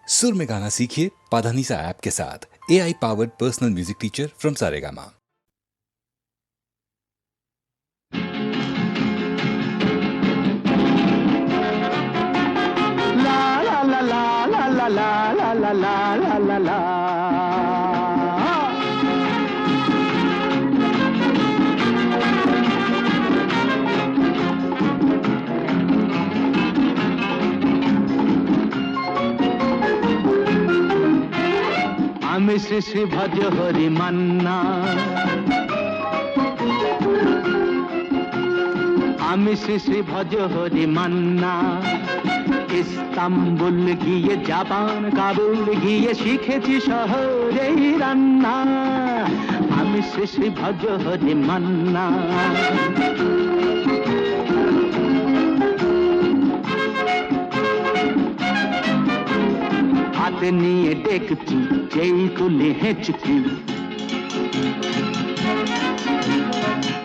सुर में गाना सीखिए पाधानीसा ऐप के साथ। AI powered personal music teacher from Saregama. La la la la la la la la la la la la. আমি শ্রী শ্রী ভজ হরি মান্না, আমি শ্রী শ্রী ভজ হরি মান্না। ইস্তাম্বুল গিয়ে জাপান কাবুল গিয়ে শিখেছি শহরেই রান্না। আমি শ্রী শ্রী ভজ হরি মান্না। হাতে নিয়ে ডেকছি যেই তুলে হেঁচকি,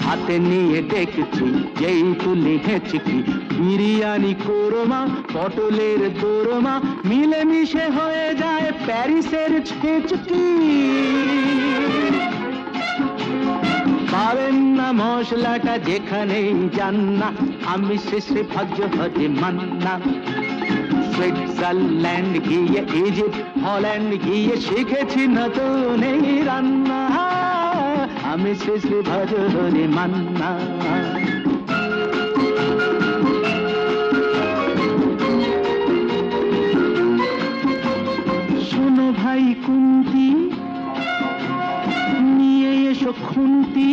হাতে নিয়ে ডেকছি যেই তুলে হেঁচকি। বিরিয়ানি কোরমা পটলের দোরমা মিলেমিশে হয়ে যায় প্যারিসের ছেঁচকি। পাবেন না মশলাটা যেখানেই যান না, আমি শ্রী শ্রী ভজ হরি মান্না। সুইজারল্যান্ড গিয়ে ইজিপ্ট হল্যান্ড গিয়ে শিখেছি নতুন এই রান্না। আমি শ্রী শ্রী ভজ হরি মান্না। শোনো ভাই কুন্তি, নিয়ে এসো খুন্তি।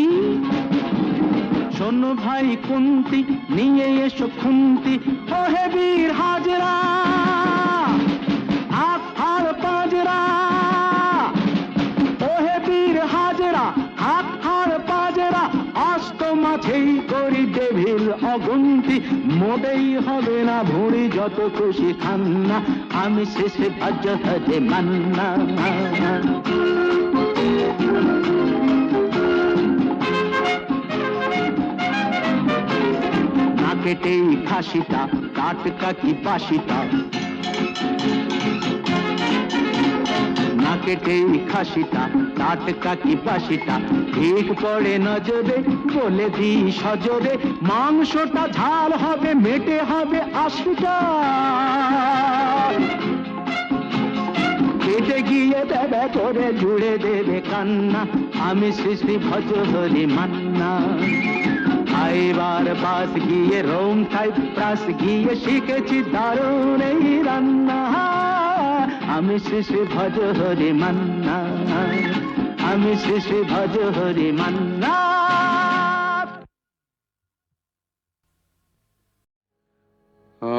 শোনো ভাই কুন্তি, নিয়ে এসো খুন্তি। ওহে বীর হাজরা হাত হাড় পাজরা, ওহে বীর হাজরা হাত হাড় পাজরা। অস্ত মাঝেই করি ডেভিল অগুন্তি, মোটেই হবে না ভুঁড়ি যত খুশি খান না। আমি শ্রী শ্রী ভজ হরি মান্না। কেটেই খাসিটা টাটকা কি বাসিটা, না কেটেই খাসিটা টাটকা কি বাসিটা। ঠিক পড়ে নজরে বলে দি সজরে, মাংসটা ঝাল হবে মেটে হবে 80টা। কেটে গিয়ে দেবে করে জুড়ে দেবে কান্না। আমি শ্রী শ্রী ভজ হরি মান্না। এবার বাস গিয়ে রোম সাইপ্রাস গিয়ে শিখেছি দারুণ এই রান্না। আমি শ্রী শ্রী ভজ হরি মান্না, আমি শ্রী শ্রী ভজ হরি মান্না।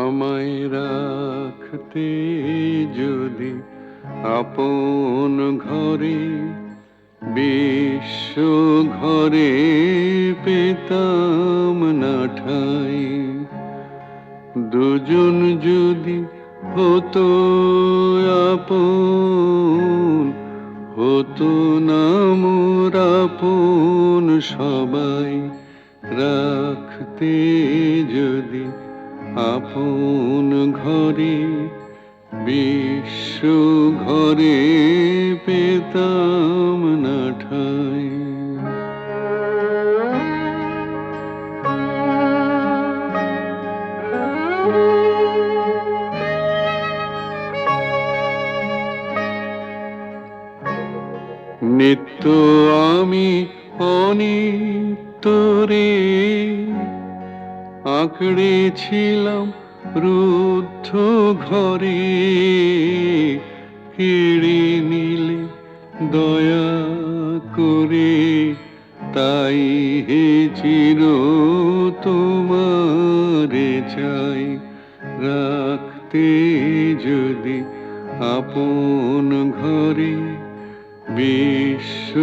আমায় রাখতে যদি আপন ঘরে, বিশ্ব ঘরে পেতাম না ঠাই। দুজন যদি হতো আপন, হতো না মোর আপন সবাই। রাখতে যদি আপন ঘরে, বিশ্ব ঘরে পেতাম না ঠাই। নিত্য আমি অনিত্যরে আঁকড়েছিলাম রুদ্ধ ঘরে। কেড়ে নিলে দয়া করে, তাই হে চির তোমারে চাই। রাখতে যদি আপন ঘরে, বিশ্ব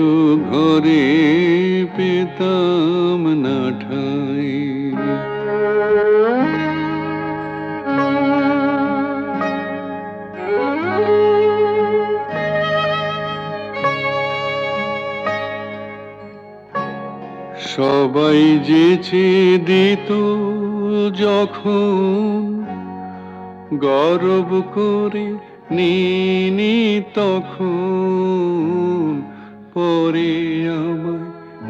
ঘরে পেতাম না ঠাই। সবাই যেচে দিত যখন, গর্ব করে নিনি তখন পরে আমায়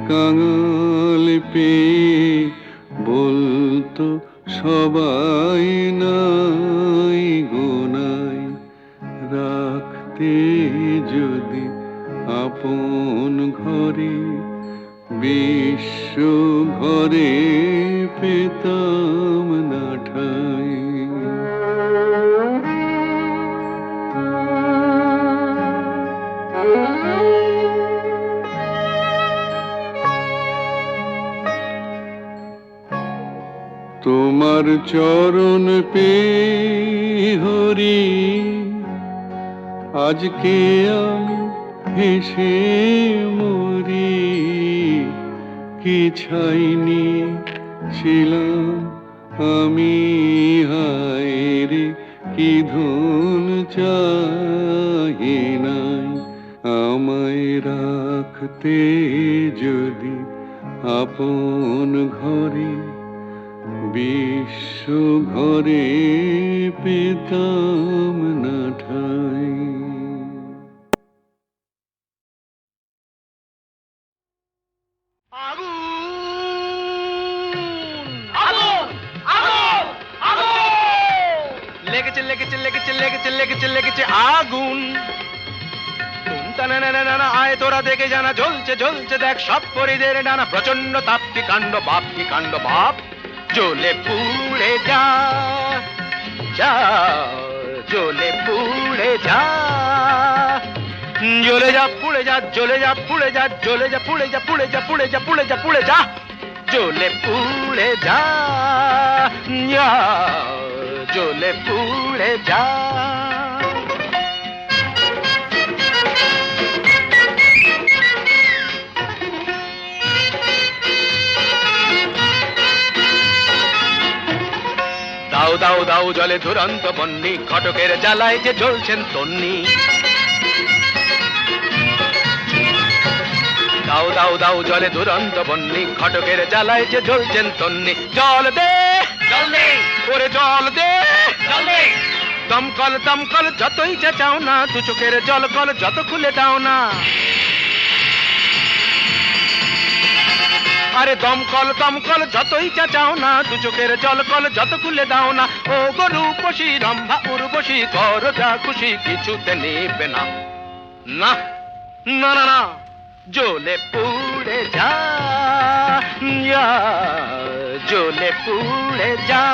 কাঙাল পেয়ে বলতো সবাই নাই গোনাই রাখতে যদি আপন ঘরে বিশ্ব ঘরে পেতাম না ঠাই। তোমার চরণ পে হরি আজকে আমি হেসে মরি, কি ছাইনি ছিলাম আমি হায় রে, কি ধন চাহি নাই আমায় রাখতে যদি আপন ঘরে বিশ্ব ঘরে পেতাম না ঠাই। লেগেছে লেগেছে লেগেছে লেগেছে লেগেছে লেগেছে আগুন। না আয় তোরা দেখে জানা জ্বলছে জ্বলছে দেখ সব পরিদের ডানা, প্রচন্ড তাপ কি কাণ্ড বাপ কি কাণ্ড বাপ, জ্বলে পুড়ে যা যা জ্বলে পুড়ে যা, জ্বলে যা পুড়ে যা জ্বলে যা পুড়ে যা জ্বলে যা পুড়ে যা পুড়ে যা পুড়ে যা পুড়ে যা পুড়ে যা, জ্বলে পুড়ে যা জ্বলে পুড়ে যা। দাও দাও দাও জলে দুরন্ত বন্যি, ঘটকের জ্বালায় যে জ্বলছেন তন্নি। দাও দাও দাও জলে দুরন্ত বন্যি, ঘটকের জ্বালায় যে জ্বলছেন তন্নি। জল দে জল দে ওরে জল দে জল দে, দমকল দমকল যতই চাও না, দু চোখের জল কল যত খুলে দাও না। আরে দমকল দমকল যতই চাও না, দু চোখের জল কল যত খুলে দাও না। ও গরু পশি রম্ভা উর্বশী কর যা খুশি, কিছুতে নেবে না না না না না, জ্বলে পুড়ে যা জ্বলে পুড়ে যা।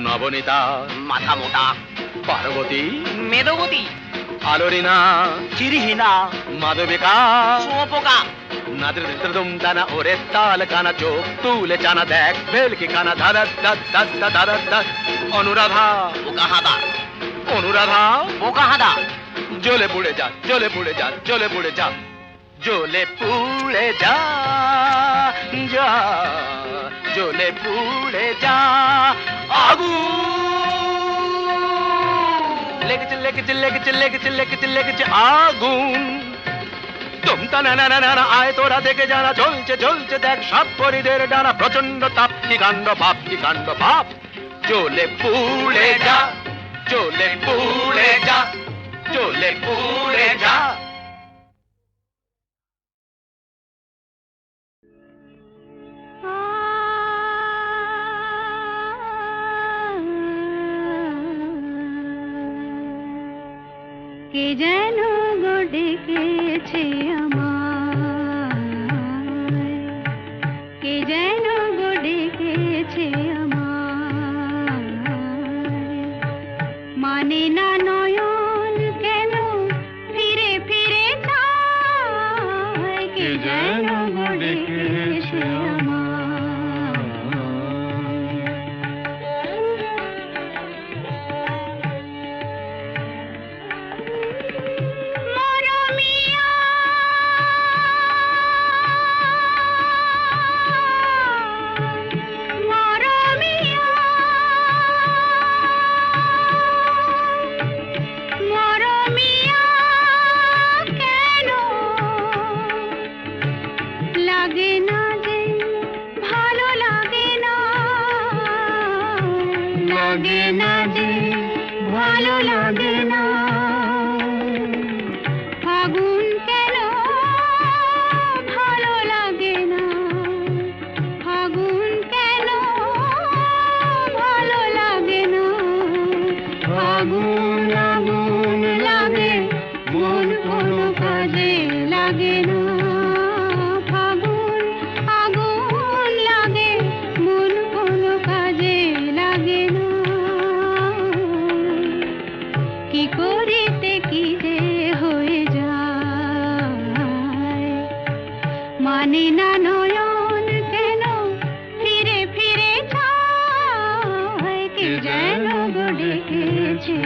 নবনীতা মাথা মোটা, পার্বতী মেদবতী, আলোরিনা চিরহীনা, মাধবিকা শুঁয়োপোকা, নাদরদম দানা ওরে তাল কানা, চোখ তুলে জানা দেখ ভেলকি কানা, ধারা ধারা ধারা ধারা। অনুরাধা বোকা হাদা, অনুরাধা বোকা হাদা, জ্বলে পুড়ে যা জ্বলে পুড়ে যা জ্বলে পুড়ে যা, জ্বলে পুড়ে যা যা জ্বলে পুড়ে যা। আগুন লেগেছে লেগেছে লেগেছে লেগেছে লেগেছে লেগেছে আগুন। তুমতা না না না না আয় তোরা দেখে যারা জ্বলছে জ্বলছে দেখ সব পরিদের ডানা, প্রচন্ড তাপ কি কাণ্ড বাপ কি কাণ্ড বাপ, জ্বলে পুড়ে যা জ্বলে পুড়ে যা জ্বলে পুড়ে যা। কে যেন গো ডেকেছে আমায়, কে যেন গো ডেকেছে আমায়, মানে না নয়ন কেন ফিরে ফিরে চায়, কে যেন গো ডেকেছে আমায়। মরমিয়া না যে ভালো লাগে না ফাগুন কেন ভালো লাগে না ফাগুন কেন ভালো লাগে না ফাগুন আগুন লাগে মন কোনো কাজে লাগে না ফাগুন আগুন লাগে মন কোনো কাজে লাগে না কি করিতে কি যে হয়ে যায় মানে না নয়ন কেন ফিরে ফিরে চায় কে যেন গো ডেকেছে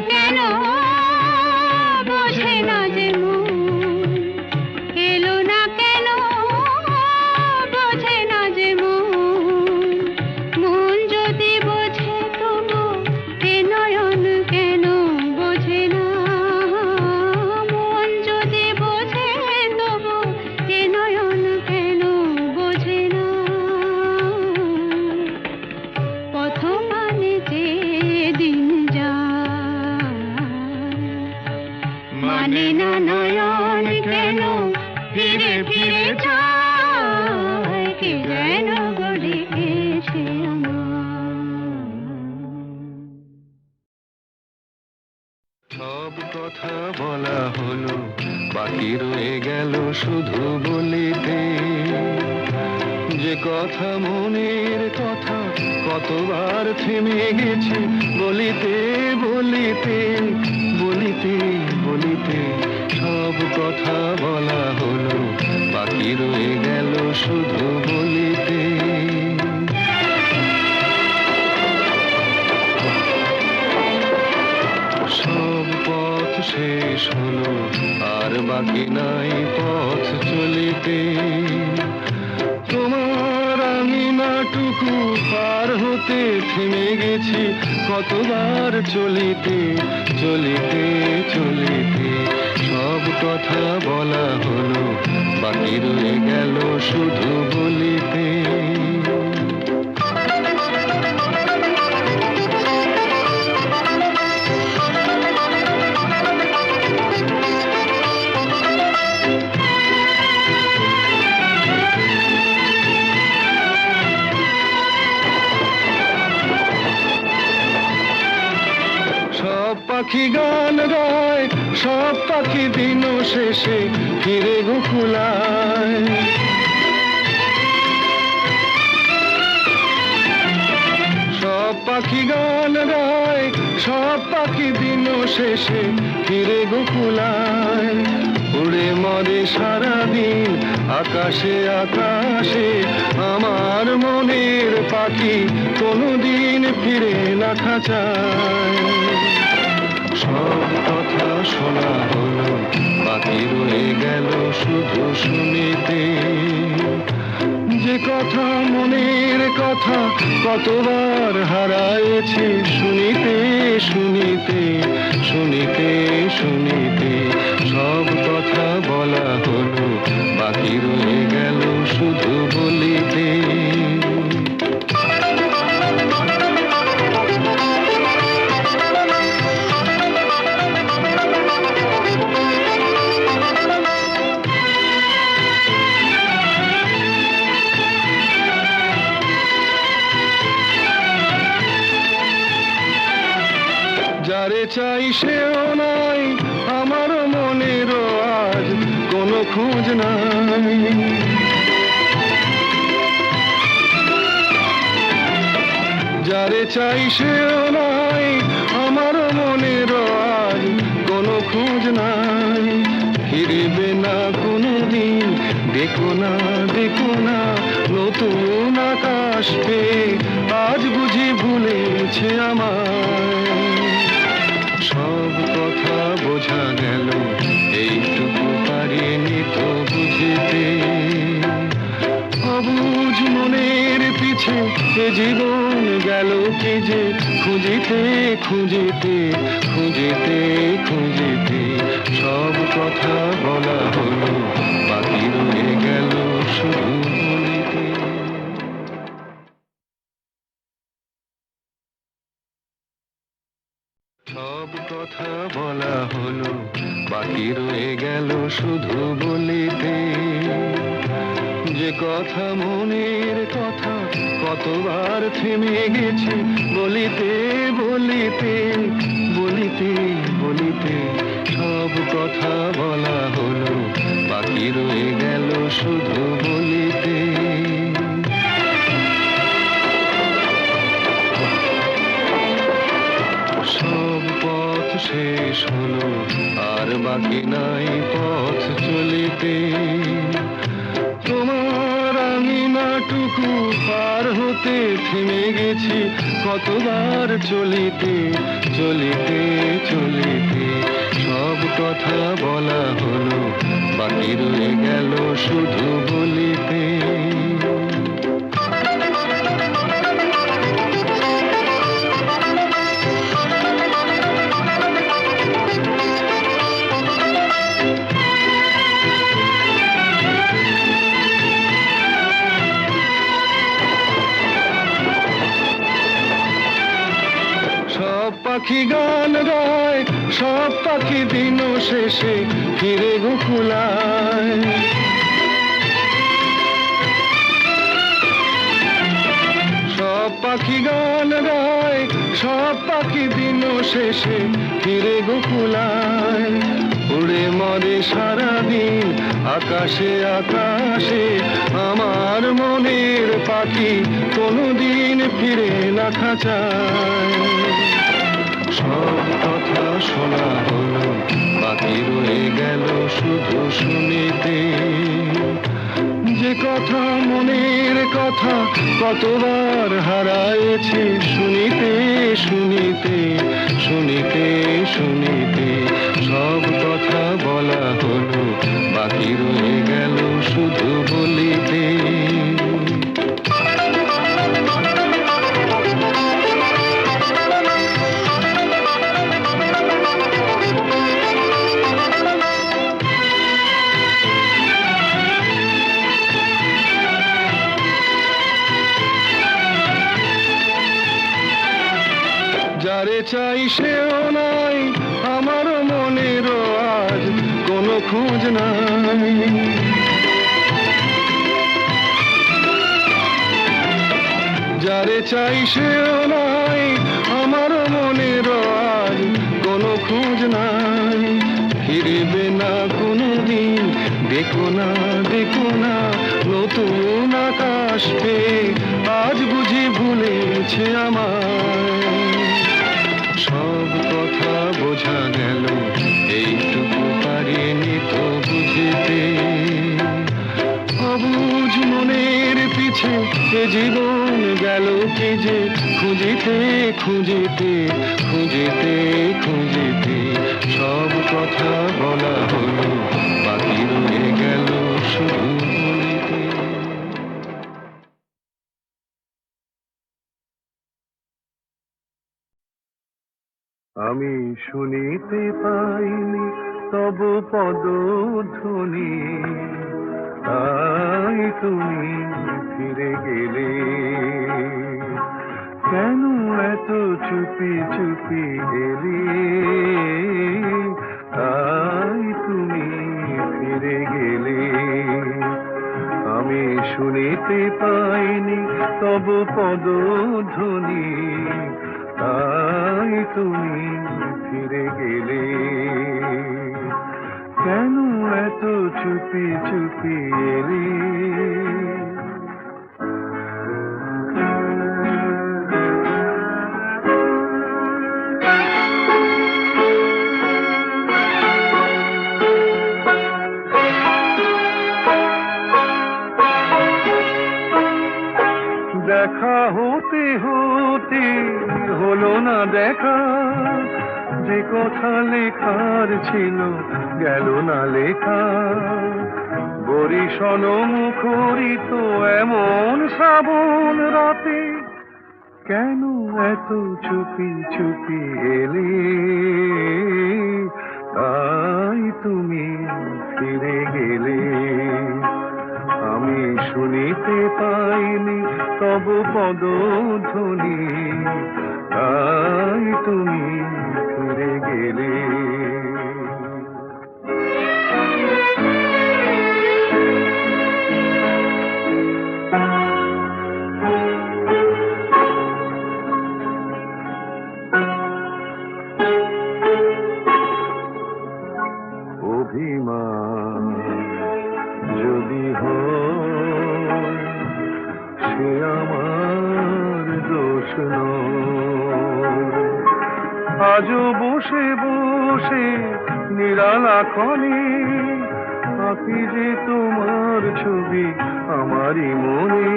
কেন বোঝে না যে মন এলো না কেন বোঝে না যে মন যদি বোঝে তবু এ নয়ন কেন বোঝে না মন যদি বোঝে তবু এ নয়ন কেন বোঝে না পথ মানে যে দিন মানে না নয়ন কেন ফিরে ফিরে চায় কে যেন গো ডেকেছে সব কথা বলা হলো বাকি রয়ে গেল শুধু বলিতে যে কথা মনের কথা কতবার থেমে গেছে বলিতে বলিতে বলিতে বলিতে সব কথা বলা হলো বাকি রয়ে গেল শুধু বলিতে সব পথ শেষ হলো আর বাকি নাই পথ চলিতে তোমার আমি নাটুকু পার হতে থেমে গেছি কতবার চলিতে চলিতে চলিতে সব কথা বলা হলো বাকি রয়ে গেল শুধু বলিতে পাখি গান গায় সব পাখি দিন শেষে ফিরে গোকুলায় সব পাখি গান গায় সব পাখি দিন শেষে ফিরে গোকুলায় উড়ে মরে সারাদিন আকাশে আকাশে আমার মনের পাখি কোনোদিন ফিরে না খাঁচায় সব কথা শোনা হলো বাকি রয়ে গেল শুধু শুনিতে যে কথা মনের কথা কতবার হারায়েছি শুনিতে শুনিতে শুনিতে শুনিতে সব কথা বলা হলো বাকি রয়ে গেল শুধু বলিতে যারে চাই সেও নাই আমার মনেরও আজ কোনো খোঁজ নাই যারে চাই সেও নাই খোঁজ নাই, ফিরবে না কোনোদিন। দেখো না দেখো না নতুন আকাশ পেয়ে আজ বুঝি ভুলেছে আমায়। সব কথা বোঝা গেল, এইটুকু পারিনি তো বুঝিতে। অবুঝ মনের পিছে এ জীবন গেল কি যে খুঁজিতে খুঁজিতে খুঁজিতে খুঁজিতে। সব কথা বলা হলো, বাকি রয়ে গেল শুধু বলিতে। সব কথা বলা হলো, বাকি রয়ে গেল শুধু বলিতে। যে কথা মনের কথা কতবার থেমে গেছে বলিতে বলিতে বলিতে বলিতে। সব কথা বলা হলো, বাকি রয়ে গেল শুধু বলিতে। সব পথ শেষ হলো, আর বাকি নাই পথ চলিতে। তোমার আঙিনাটুকু পার হতে থেমে গেছি কতবার চলিতে চলিতে চলিতে। সব কথা বলা হলো, বাকি রয়ে গেল শুধু বলিতে। সব পাখি গান গায়, সব পাখি দিন শেষে ফিরে গোকুলায়। সব পাখি গান গায়, সব পাখি দিন শেষে ফিরে গোকুলায়। উড়ে মরে সারাদিন আকাশে আকাশে, আমার মনের পাখি কোনোদিন ফিরে না খাঁচায়। সব কথা শোনা হলো, বাকি রয়ে গেল শুধু শুনিতে। যে কথা মনের কথা কতবার হারায়েছি শুনিতে শুনিতে শুনিতে শুনিতে। সব কথা বলা হলো, বাকি রয়ে গেল শুধু বলিতে। যারে চাই সেও নাই, আমার মনেরও আজ কোনো খোঁজ নাই। যারে চাই সেও নাই, আমার মনেরও আজ কোনো খোঁজ নাই। ফিরবে না কোনোদিন, দেখো না দেখো না নতুন আকাশ পেয়ে আজ বুঝি ভুলেছে আমায়। সব কথা বোঝা গেল, এইটুকু পারিনি তো বুঝিতে। অবুঝ মনের পিছে এ জীবন গেল কি যে খুঁজিতে খুঁজিতে খুঁজিতে খুঁজিতে। সব কথা বলা হলো, বাকি রয়ে গেল শুধু বলিতে। আমি শুনিতে পাইনি তব পদধ্বনি, তাই তুমি ফিরে গেলে। কেন এত চুপি চুপি এলে, তাই তুমি ফিরে গেলে। আমি শুনিতে পাইনি তব পদধ্বনি, তাই তুমি ফিরে গেলে। কেন এত চুপি চুপি এলে। কথা লেখার ছিল গেল না লেখা, বরিশন মুখরিত এমন শ্রাবণ রাতে কেন এত চুপি চুপি এলে, তাই তুমি ফিরে গেলে। আমি শুনিতে পাইনি তব পদধ্বনি, তাই তুমি ফিরে গেলে। অভিমান যদি হয় সে আমার দোষ নয়, আজও বসে বসে নিরালাখনে আঁকি যে তোমার ছবি আমারই মনে।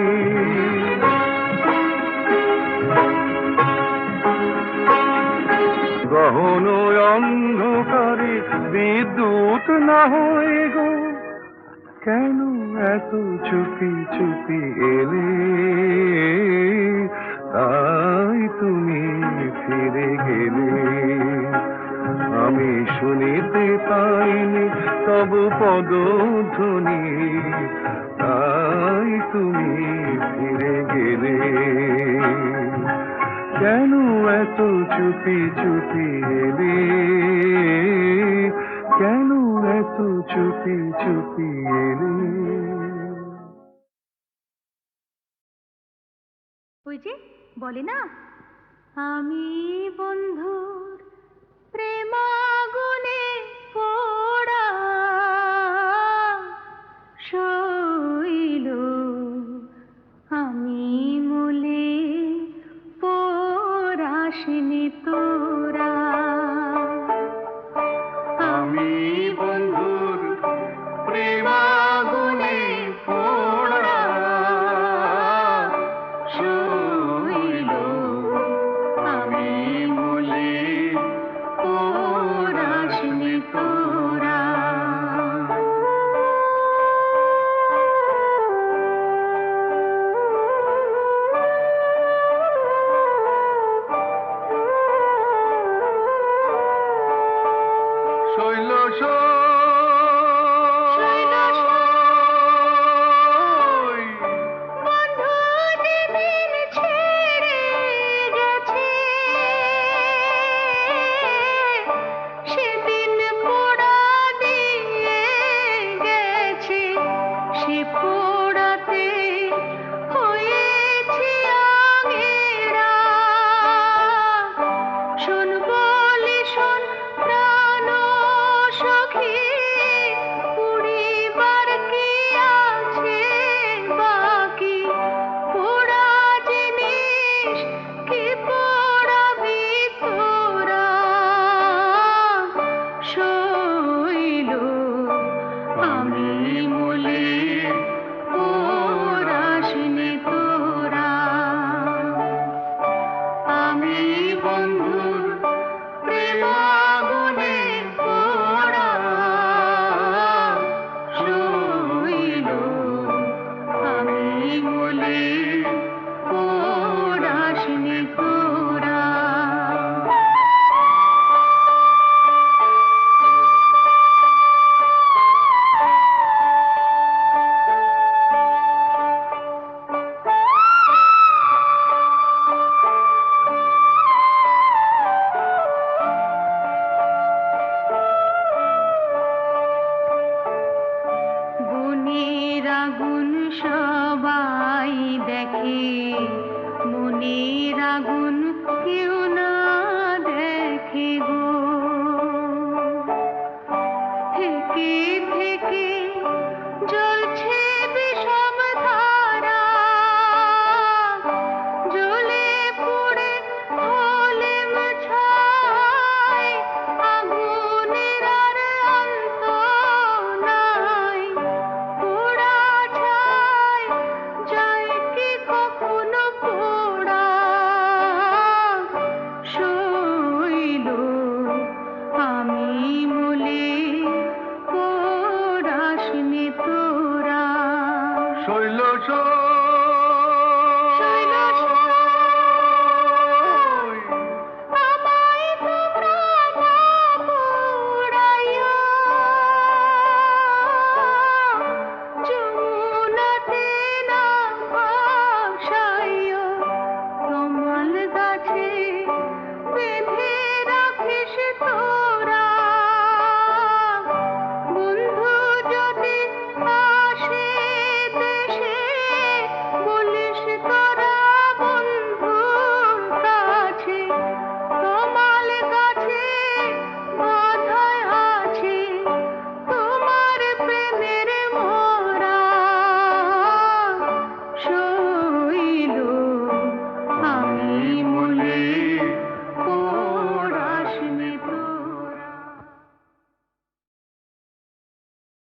গহন অন্ধকারে বিদ্যুৎ না হয়ে গো, কেন এত চুপি চুপি এলে, তাই তুমি ফিরে গেলে। আমি শুনিতে পাইনি তব পদধ্বনি, তাই তুমি ফিরে গেলে। কেন এত চুপি চুপি এলে, কেন এত চুপি চুপি এলে। ওই যে বলে না, আমি বন্ধুর প্রেমাগুনে পোড়া শৈল, আমি মলে পোড়াসনি তোরা। আমি বন্ধুর প্রেমাগুনে পোড়া শৈল, আমি মলে পোড়াসনি তোরা। শৈল বন্ধু যেদিন ছেড়ে গেছে, সেদিন পোড়া দিয়ে গেছে, সে পোড়াতে হয়েছি আগেরা। শোন বলি শোন প্রাণ সখী, পুড়িবার কি আছে বাকি, পোড়া জিনিস কি পোড়াবি তোরা। শৈল আমি মলে পোড়াসনি তোরা। আমি বন্ধুর প্রেমাগুনে পোড়া শৈল, আমি মলে পোড়াসনি তোরা। বনের আগুন সবাই দেখে, মনের আগুন কেউ না দেখে গো। থেকে থেকে জ্বলছে বিষম ধারা, জ্বলে পুড়ে হলে ছাই, আগুনের আর অন্ত নাই। পোড়া ছাই যায় কি কখনো পোড়া, শৈল শৈল